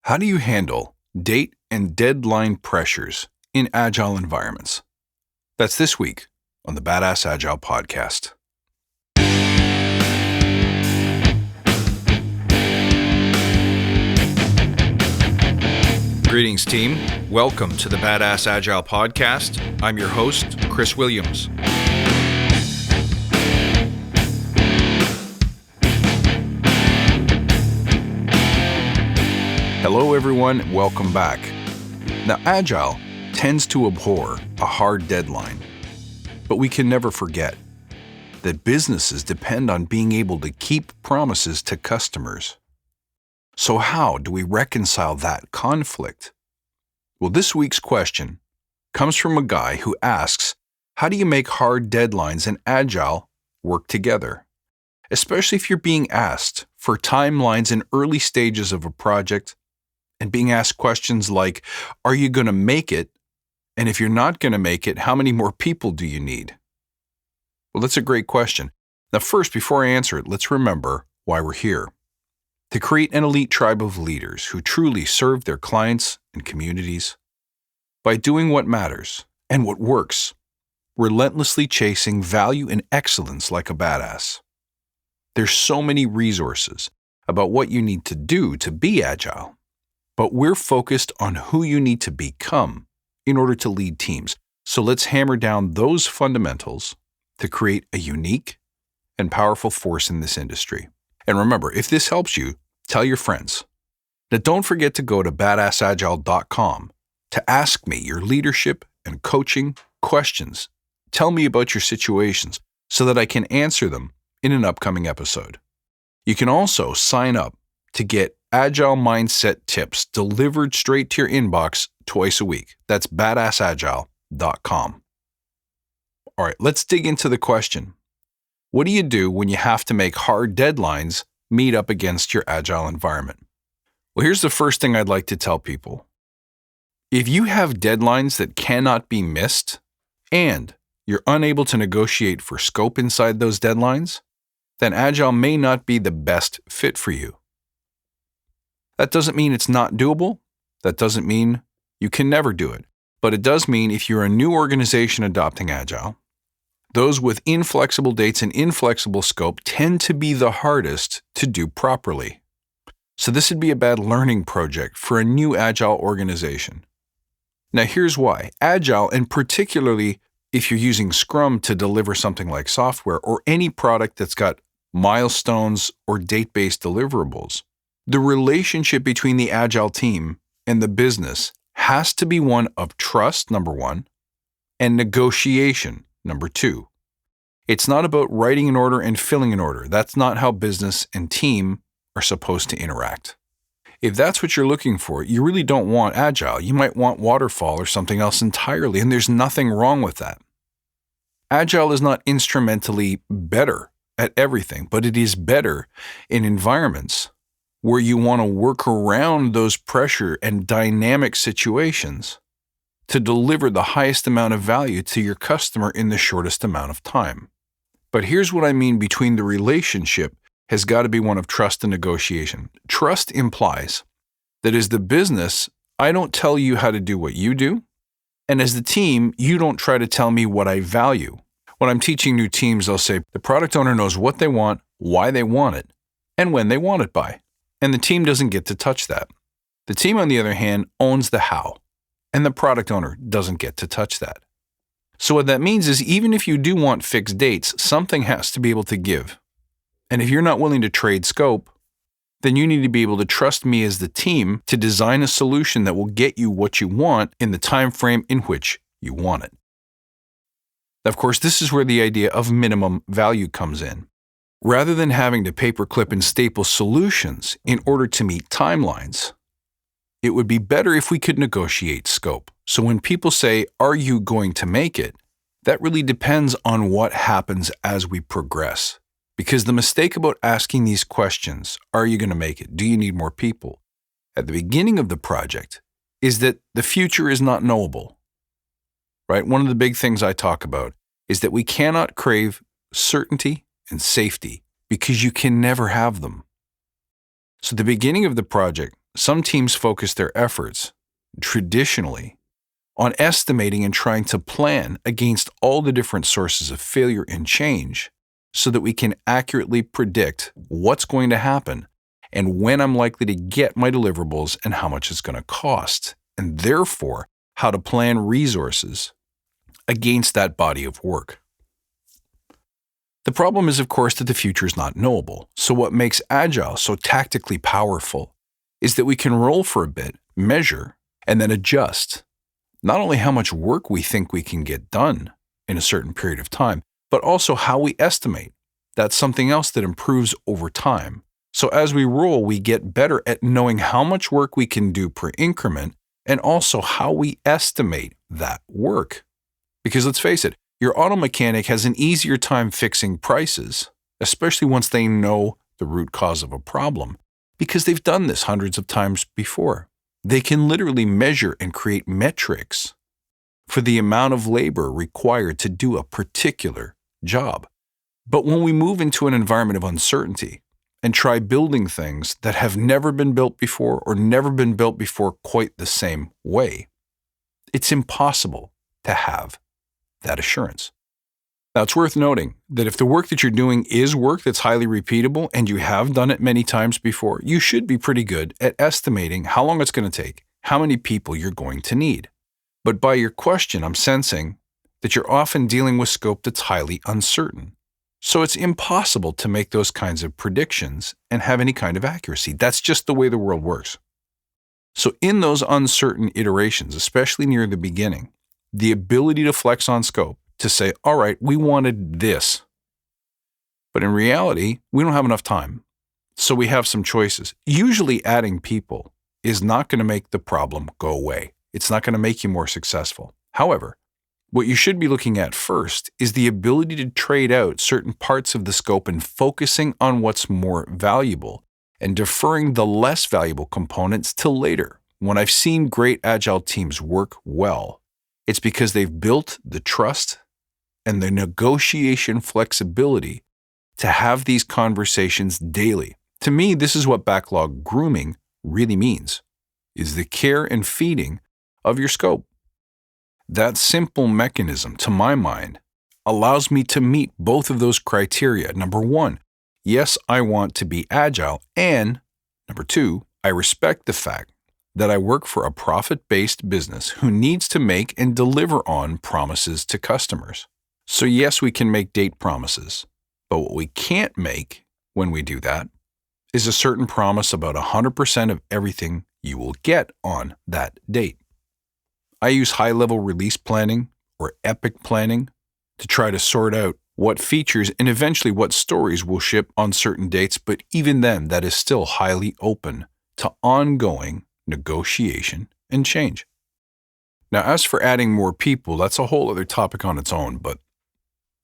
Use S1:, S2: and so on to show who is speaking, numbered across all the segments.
S1: How do you handle date and deadline pressures in Agile environments? That's this week on the Badass Agile podcast. Greetings, team. Welcome to the Badass Agile podcast. I'm your host, Chris Williams. Hello, everyone. Welcome back. Now, Agile tends to abhor a hard deadline, but we can never forget that businesses depend on being able to keep promises to customers. So how do we reconcile that conflict? Well, this week's question comes from a guy who asks, how do you make hard deadlines and Agile work together? Especially if you're being asked for timelines in early stages of a project and being asked questions like, are you going to make it? And if you're not going to make it, how many more people do you need? Well, that's a great question. Now, first, before I answer it, let's remember why we're here. To create an elite tribe of leaders who truly serve their clients and communities by doing what matters and what works, relentlessly chasing value and excellence like a badass. There's so many resources about what you need to do to be agile, but we're focused on who you need to become in order to lead teams. So let's hammer down those fundamentals to create a unique and powerful force in this industry. And remember, if this helps you, tell your friends. Now, don't forget to go to badassagile.com to ask me your leadership and coaching questions. Tell me about your situations so that I can answer them in an upcoming episode. You can also sign up to get Agile Mindset tips delivered straight to your inbox twice a week. That's badassagile.com. All right, let's dig into the question. What do you do when you have to make hard deadlines meet up against your Agile environment? Well, here's the first thing I'd like to tell people. If you have deadlines that cannot be missed and you're unable to negotiate for scope inside those deadlines, then Agile may not be the best fit for you. That doesn't mean it's not doable. That doesn't mean you can never do it. But it does mean if you're a new organization adopting Agile, those with inflexible dates and inflexible scope tend to be the hardest to do properly. So this would be a bad learning project for a new Agile organization. Now here's why. Agile, and particularly if you're using Scrum to deliver something like software or any product that's got milestones or date-based deliverables, the relationship between the Agile team and the business has to be one of trust, number one, and negotiation, number two. It's not about writing an order and filling an order. That's not how business and team are supposed to interact. If that's what you're looking for, you really don't want Agile. You might want waterfall or something else entirely, and there's nothing wrong with that. Agile is not instrumentally better at everything, but it is better in environments where you want to work around those pressure and dynamic situations to deliver the highest amount of value to your customer in the shortest amount of time. But here's what I mean between the relationship has got to be one of trust and negotiation. Trust implies that as the business, I don't tell you how to do what you do, and as the team, you don't try to tell me what I value. When I'm teaching new teams, they'll say the product owner knows what they want, why they want it, and when they want it by. And the team doesn't get to touch that. The team, on the other hand, owns the how, and the product owner doesn't get to touch that. So what that means is even if you do want fixed dates, something has to be able to give. And if you're not willing to trade scope, then you need to be able to trust me as the team to design a solution that will get you what you want in the time frame in which you want it. Of course, this is where the idea of minimum value comes in. Rather than having to paperclip and staple solutions in order to meet timelines, it would be better if we could negotiate scope. So when people say, are you going to make it? That really depends on what happens as we progress. Because the mistake about asking these questions, are you going to make it? Do you need more people? At the beginning of the project is that the future is not knowable. Right? One of the big things I talk about is that we cannot crave certainty and safety because you can never have them. So at the beginning of the project, some teams focus their efforts, traditionally, on estimating and trying to plan against all the different sources of failure and change so that we can accurately predict what's going to happen and when I'm likely to get my deliverables and how much it's going to cost, and therefore how to plan resources against that body of work. The problem is, of course, that the future is not knowable. So what makes Agile so tactically powerful is that we can roll for a bit, measure, and then adjust. Not only how much work we think we can get done in a certain period of time, but also how we estimate. That's something else that improves over time. So as we roll, we get better at knowing how much work we can do per increment and also how we estimate that work. Because let's face it, your auto mechanic has an easier time fixing prices, especially once they know the root cause of a problem, because they've done this hundreds of times before. They can literally measure and create metrics for the amount of labor required to do a particular job. But when we move into an environment of uncertainty and try building things that have never been built before or never been built before quite the same way, it's impossible to have that assurance. Now, it's worth noting that if the work that you're doing is work that's highly repeatable and you have done it many times before, you should be pretty good at estimating how long it's going to take, how many people you're going to need. But by your question, I'm sensing that you're often dealing with scope that's highly uncertain. So it's impossible to make those kinds of predictions and have any kind of accuracy. That's just the way the world works. So in those uncertain iterations, especially near the beginning, the ability to flex on scope, to say, all right, we wanted this. But in reality, we don't have enough time. So we have some choices. Usually adding people is not going to make the problem go away. It's not going to make you more successful. However, what you should be looking at first is the ability to trade out certain parts of the scope and focusing on what's more valuable and deferring the less valuable components till later. When I've seen great Agile teams work well, it's because they've built the trust and the negotiation flexibility to have these conversations daily. To me, this is what backlog grooming really means, is the care and feeding of your scope. That simple mechanism, to my mind, allows me to meet both of those criteria. Number one, yes, I want to be agile, and number two, I respect the fact that I work for a profit-based business who needs to make and deliver on promises to customers. So yes, we can make date promises, but what we can't make when we do that is a certain promise about 100% of everything you will get on that date. I use high-level release planning or epic planning to try to sort out what features and eventually what stories will ship on certain dates, but even then, that is still highly open to ongoing negotiation and change. Now, as for adding more people, that's a whole other topic on its own, but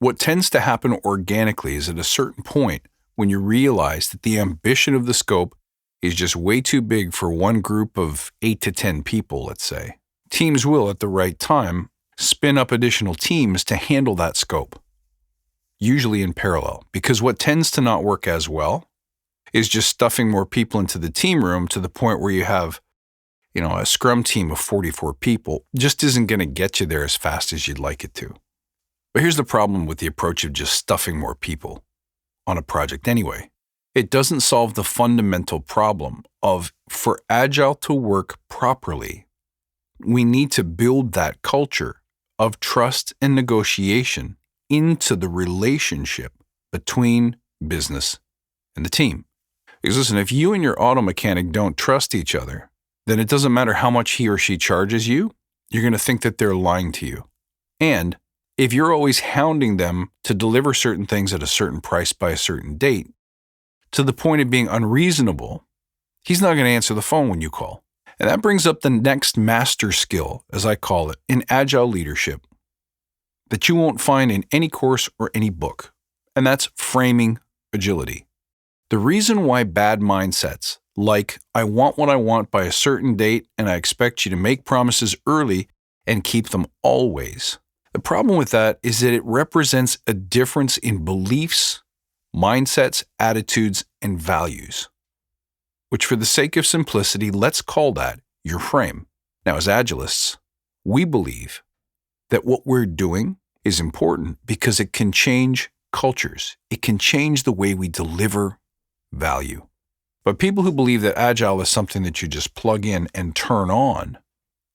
S1: what tends to happen organically is at a certain point when you realize that the ambition of the scope is just way too big for one group of 8 to 10 people, let's say. Teams will, at the right time, spin up additional teams to handle that scope, usually in parallel, because what tends to not work as well is just stuffing more people into the team room to the point where you have a scrum team of 44 people just isn't going to get you there as fast as you'd like it to. But here's the problem with the approach of just stuffing more people on a project anyway. It doesn't solve the fundamental problem of, for Agile to work properly, we need to build that culture of trust and negotiation into the relationship between business and the team. Because listen, if you and your auto mechanic don't trust each other, then it doesn't matter how much he or she charges you, you're going to think that they're lying to you. And if you're always hounding them to deliver certain things at a certain price by a certain date, to the point of being unreasonable, he's not going to answer the phone when you call. And that brings up the next master skill, as I call it, in Agile leadership, that you won't find in any course or any book, and that's framing agility. The reason why bad mindsets, like I want what I want by a certain date and I expect you to make promises early and keep them always, the problem with that is that it represents a difference in beliefs, mindsets, attitudes, and values. which for the sake of simplicity, let's call that your frame. Now, as Agilists, we believe that what we're doing is important because it can change cultures. It can change the way we deliver value. But people who believe that Agile is something that you just plug in and turn on,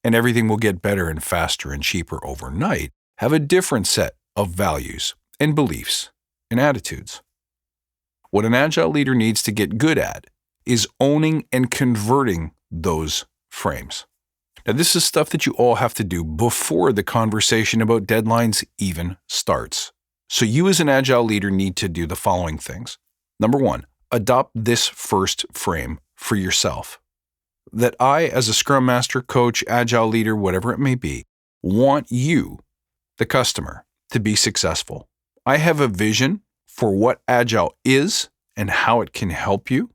S1: and everything will get better and faster and cheaper overnight, have a different set of values and beliefs and attitudes. What an Agile leader needs to get good at is owning and converting those frames. Now, this is stuff that you all have to do before the conversation about deadlines even starts. So you as an Agile leader need to do the following things. Number one, adopt this first frame for yourself. That I, as a Scrum Master, coach, Agile leader, whatever it may be, want you, the customer, to be successful. I have a vision for what Agile is and how it can help you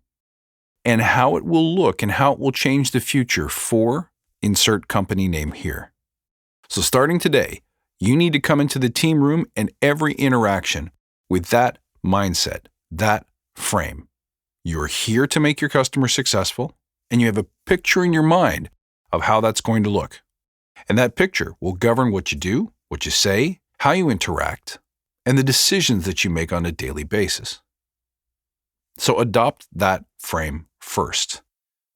S1: and how it will look and how it will change the future for insert company name here. So starting today, you need to come into the team room and every interaction with that mindset, that frame. You're here to make your customer successful, and you have a picture in your mind of how that's going to look. And that picture will govern what you do, what you say, how you interact, and the decisions that you make on a daily basis. So adopt that frame first.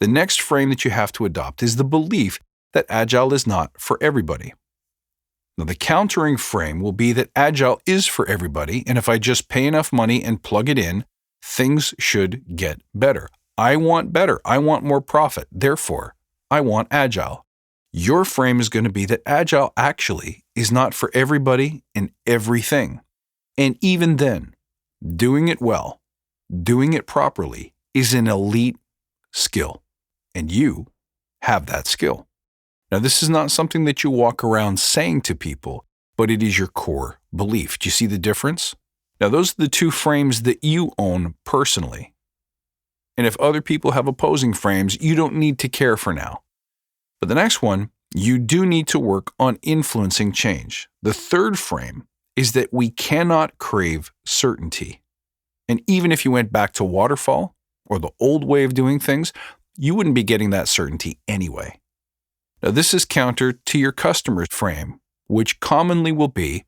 S1: The next frame that you have to adopt is the belief that Agile is not for everybody. Now, the countering frame will be that Agile is for everybody, and if I just pay enough money and plug it in, things should get better. I want better. I want more profit. Therefore, I want Agile. Your frame is going to be that Agile actually is not for everybody and everything. And even then, doing it well, doing it properly is an elite skill. And you have that skill. Now, this is not something that you walk around saying to people, but it is your core belief. Do you see the difference? Now, those are the two frames that you own personally. And if other people have opposing frames, you don't need to care for now. But the next one, you do need to work on influencing change. The third frame is that we cannot crave certainty. And even if you went back to waterfall or the old way of doing things, you wouldn't be getting that certainty anyway. Now, this is counter to your customer's frame, which commonly will be,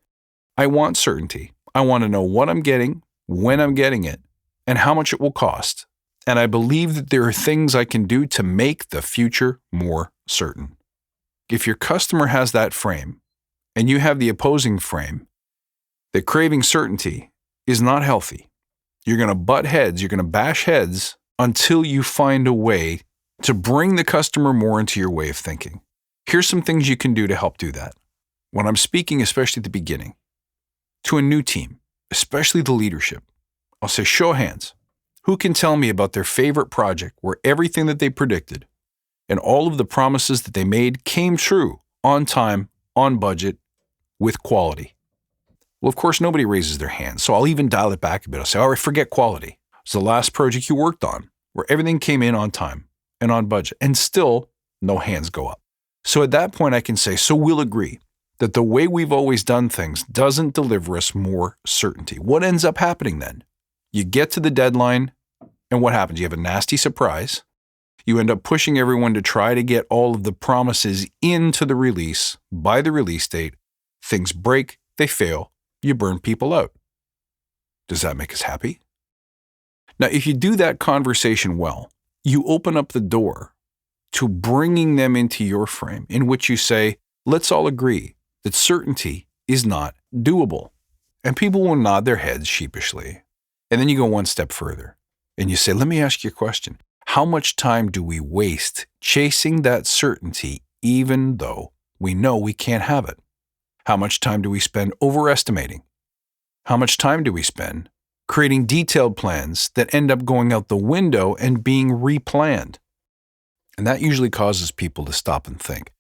S1: I want certainty. I want to know what I'm getting, when I'm getting it, and how much it will cost. And I believe that there are things I can do to make the future more certain. If your customer has that frame, and you have the opposing frame, that craving certainty is not healthy. You're going to butt heads, you're going to bash heads until you find a way to bring the customer more into your way of thinking. Here's some things you can do to help do that. When I'm speaking, especially at the beginning, to a new team, especially the leadership, I'll say, show of hands. Who can tell me about their favorite project where everything that they predicted and all of the promises that they made came true on time, on budget, with quality? Well, of course, nobody raises their hand, so I'll even dial it back a bit. I'll say, all right, forget quality. It's the last project you worked on where everything came in on time and on budget, and still no hands go up. So at that point, I can say, so we'll agree that the way we've always done things doesn't deliver us more certainty. What ends up happening then? You get to the deadline, and what happens? You have a nasty surprise. You end up pushing everyone to try to get all of the promises into the release by the release date. Things break, they fail, you burn people out. Does that make us happy? Now, if you do that conversation well, you open up the door to bringing them into your frame in which you say, let's all agree that certainty is not doable. And people will nod their heads sheepishly. And then you go one step further and you say, let me ask you a question. How much time do we waste chasing that certainty even though we know we can't have it? How much time do we spend overestimating? How much time do we spend creating detailed plans that end up going out the window and being replanned? And that usually causes people to stop and think.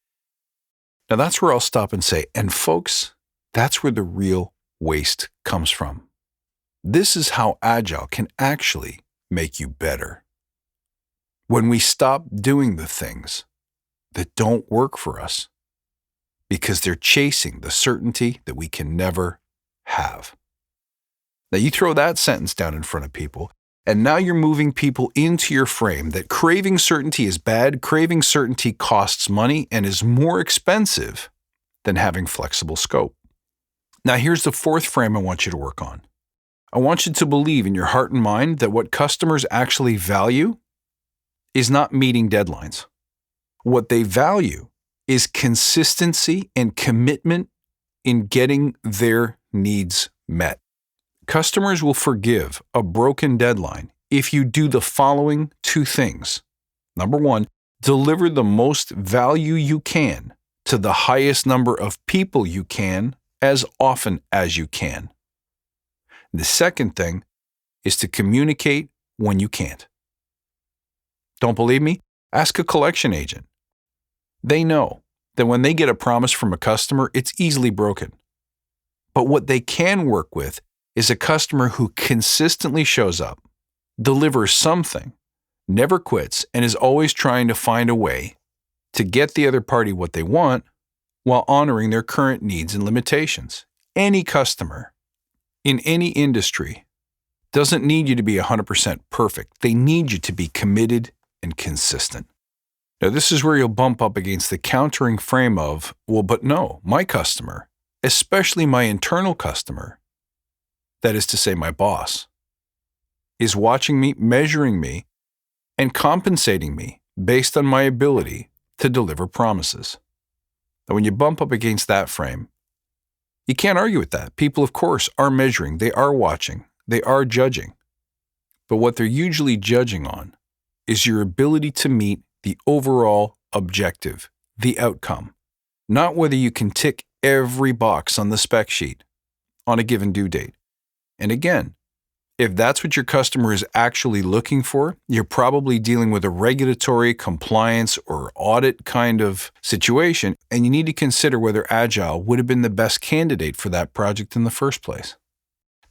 S1: Now that's where I'll stop and say, and folks, that's where the real waste comes from. This is how Agile can actually make you better. When we stop doing the things that don't work for us because they're chasing the certainty that we can never have. Now you throw that sentence down in front of people, And now you're moving people into your frame that craving certainty is bad, craving certainty costs money, and is more expensive than having flexible scope. Now here's the fourth frame I want you to work on. I want you to believe in your heart and mind that what customers actually value is not meeting deadlines. What they value is consistency and commitment in getting their needs met. Customers will forgive a broken deadline if you do the following two things. Number one, deliver the most value you can to the highest number of people you can as often as you can. The second thing is to communicate when you can't. Don't believe me? Ask a collection agent. They know that when they get a promise from a customer, it's easily broken. But what they can work with is a customer who consistently shows up, delivers something, never quits, and is always trying to find a way to get the other party what they want while honoring their current needs and limitations. Any customer in any industry doesn't need you to be 100% perfect. They need you to be committed and consistent. Now, this is where you'll bump up against the countering frame of, well, but no, my customer, especially my internal customer, that is to say my boss, is watching me, measuring me, and compensating me based on my ability to deliver promises. Now, when you bump up against that frame, you can't argue with that. People, of course, are measuring, they are watching, they are judging. But what they're usually judging on is your ability to meet the overall objective, the outcome, not whether you can tick every box on the spec sheet on a given due date. And again, if that's what your customer is actually looking for, you're probably dealing with a regulatory, compliance, or audit kind of situation, and you need to consider whether Agile would have been the best candidate for that project in the first place.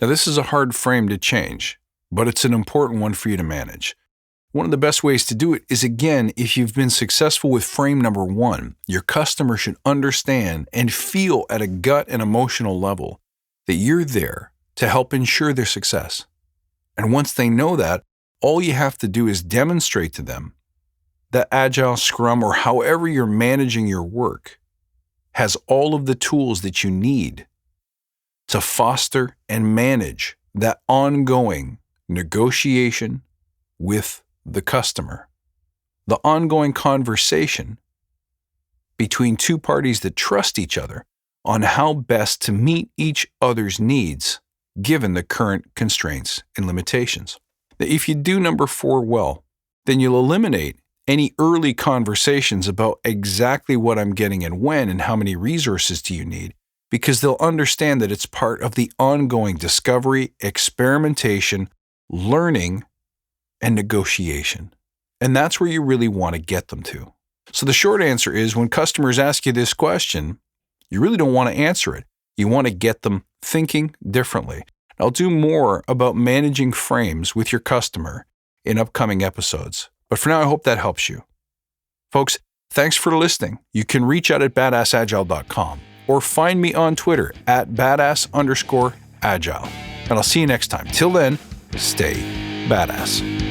S1: Now, this is a hard frame to change, but it's an important one for you to manage. One of the best ways to do it is, again, if you've been successful with frame number one, your customer should understand and feel at a gut and emotional level that you're there to help ensure their success. And once they know that, all you have to do is demonstrate to them that Agile, Scrum, or however you're managing your work has all of the tools that you need to foster and manage that ongoing negotiation with the customer, the ongoing conversation between two parties that trust each other on how best to meet each other's needs given the current constraints and limitations. If you do number 4 well, then you'll eliminate any early conversations about exactly what I'm getting and when and how many resources do you need, because they'll understand that it's part of the ongoing discovery, experimentation, learning, and negotiation. And that's where you really want to get them to. So the short answer is, when customers ask you this question, you really don't want to answer it. You want to get them thinking differently. I'll do more about managing frames with your customer in upcoming episodes. But for now, I hope that helps you. Folks, thanks for listening. You can reach out at badassagile.com or find me on Twitter at badass_agile. And I'll see you next time. Till then, stay badass.